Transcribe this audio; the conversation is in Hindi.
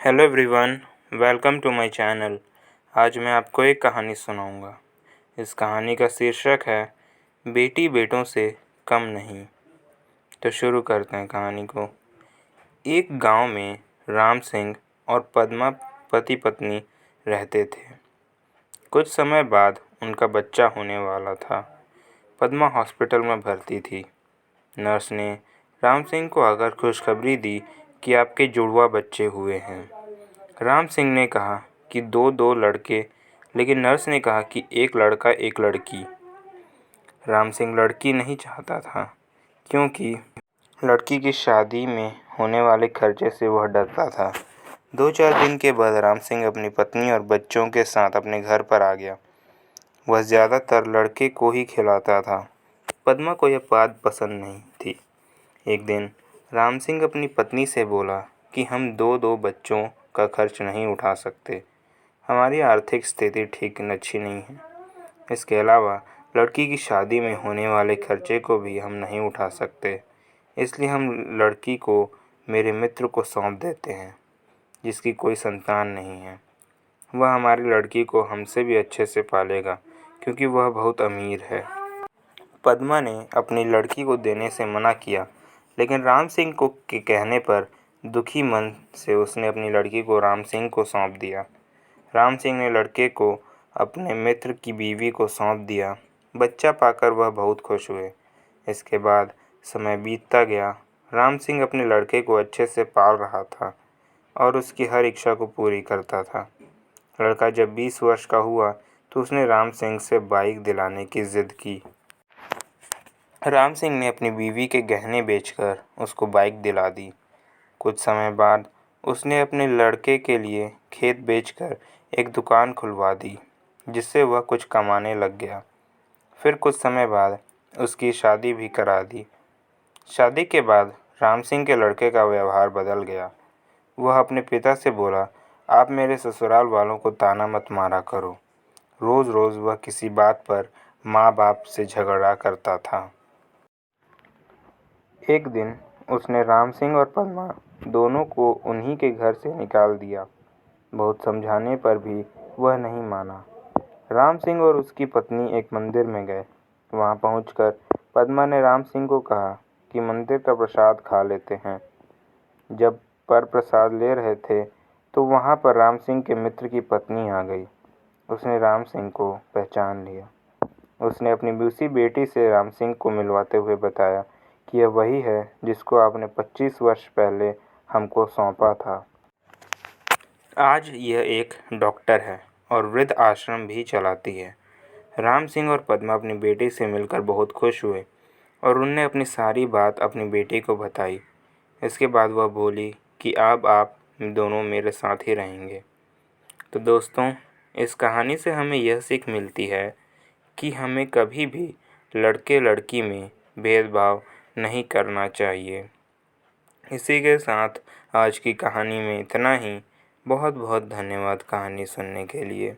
Hello everyone, welcome to my channel. आज मैं आपको एक कहानी सुनाऊंगा। इस कहानी का शीर्षक है बेटी बेटों से कम नहीं। तो शुरू करते हैं कहानी को। एक गांव में राम सिंह और पद्मा पति पत्नी रहते थे। कुछ समय बाद उनका बच्चा होने वाला था। पद्मा हॉस्पिटल में भर्ती थी। नर्स ने राम सिंह को आकर खुशखबरी दी कि आपके जुड़वा बच्चे हुए हैं। राम सिंह ने कहा कि दो लड़के, लेकिन नर्स ने कहा कि एक लड़का एक लड़की। राम सिंह लड़की नहीं चाहता था क्योंकि लड़की की शादी में होने वाले खर्चे से वह डरता था। 2-4 दिन के बाद राम सिंह अपनी पत्नी और बच्चों के साथ अपने घर पर आ गया। वह ज़्यादातर लड़के को ही खिलाता था। पद्मा को यह बात पसंद नहीं थी। एक दिन राम सिंह अपनी पत्नी से बोला कि हम दो बच्चों का खर्च नहीं उठा सकते। हमारी आर्थिक स्थिति ठीक अच्छी नहीं है। इसके अलावा लड़की की शादी में होने वाले खर्चे को भी हम नहीं उठा सकते। इसलिए हम लड़की को मेरे मित्र को सौंप देते हैं, जिसकी कोई संतान नहीं है। वह हमारी लड़की को हमसे भी अच्छे से पालेगा क्योंकि वह बहुत अमीर है। पद्मा ने अपनी लड़की को देने से मना किया, लेकिन राम सिंह को के कहने पर दुखी मन से उसने अपनी लड़की को राम सिंह को सौंप दिया। राम सिंह ने लड़के को अपने मित्र की बीवी को सौंप दिया। बच्चा पाकर वह बहुत खुश हुए। इसके बाद समय बीतता गया। राम सिंह अपने लड़के को अच्छे से पाल रहा था और उसकी हर इच्छा को पूरी करता था। लड़का जब 20 वर्ष का हुआ तो उसने राम सिंह से बाइक दिलाने की जिद की। राम सिंह ने अपनी बीवी के गहने बेचकर उसको बाइक दिला दी। कुछ समय बाद उसने अपने लड़के के लिए खेत बेचकर एक दुकान खुलवा दी, जिससे वह कुछ कमाने लग गया। फिर कुछ समय बाद उसकी शादी भी करा दी। शादी के बाद राम सिंह के लड़के का व्यवहार बदल गया। वह अपने पिता से बोला, आप मेरे ससुराल वालों को ताना मत मारा करो। रोज़ रोज़ वह किसी बात पर माँ बाप से झगड़ा करता था। एक दिन उसने राम सिंह और पद्मा दोनों को उन्हीं के घर से निकाल दिया। बहुत समझाने पर भी वह नहीं माना। राम सिंह और उसकी पत्नी एक मंदिर में गए। वहां पहुंचकर पद्मा ने राम सिंह को कहा कि मंदिर का प्रसाद खा लेते हैं। जब पर प्रसाद ले रहे थे तो वहां पर राम सिंह के मित्र की पत्नी आ गई। उसने राम सिंह को पहचान लिया। उसने अपनी दूसरी बेटी से राम सिंह को मिलवाते हुए बताया कि यह वही है जिसको आपने 25 वर्ष पहले हमको सौंपा था। आज यह एक डॉक्टर है और वृद्ध आश्रम भी चलाती है। राम सिंह और पद्मा अपनी बेटी से मिलकर बहुत खुश हुए और उनने अपनी सारी बात अपनी बेटी को बताई। इसके बाद वह बोली कि अब आप दोनों मेरे साथ ही रहेंगे। तो दोस्तों, इस कहानी से हमें यह सीख मिलती है कि हमें कभी भी लड़के लड़की में भेदभाव नहीं करना चाहिए। इसी के साथ आज की कहानी में इतना ही। बहुत बहुत धन्यवाद कहानी सुनने के लिए।